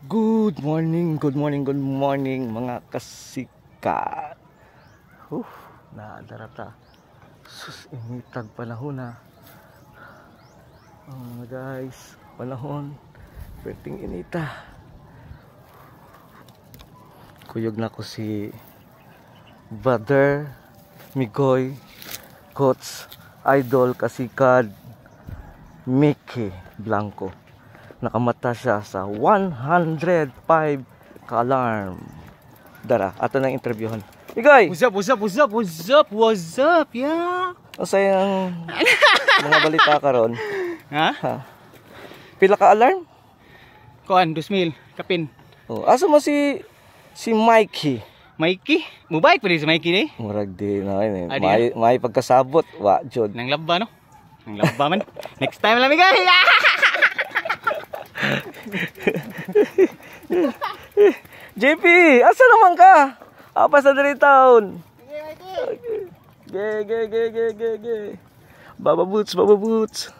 Good morning mga kasikat. Nadarata. Sus, initag panahon na. Guys, panahon. Perting inita. Kuyog na ko si Brother Migoy, Coach, Idol, Kasikad, Mickey Blanco. Nakamata siya sa 105 ka-alarm. Dara, ato nang interviewhan. Igay! What's up, yeah? O sayang mga balita karon. Ha? Pila ka-alarm? Kuan, 2,000, kapin. Asa mo si Mikey? Mikey? Mubait pa rin si Mikey ni? Murag di na yun. Adi May pagkasabot. Wa, Jod. Nang labba, no? Nang labba man. Next time lang, Miguel! JP, asa naman ka? Apa sa dari town? Ge. Baba Boots.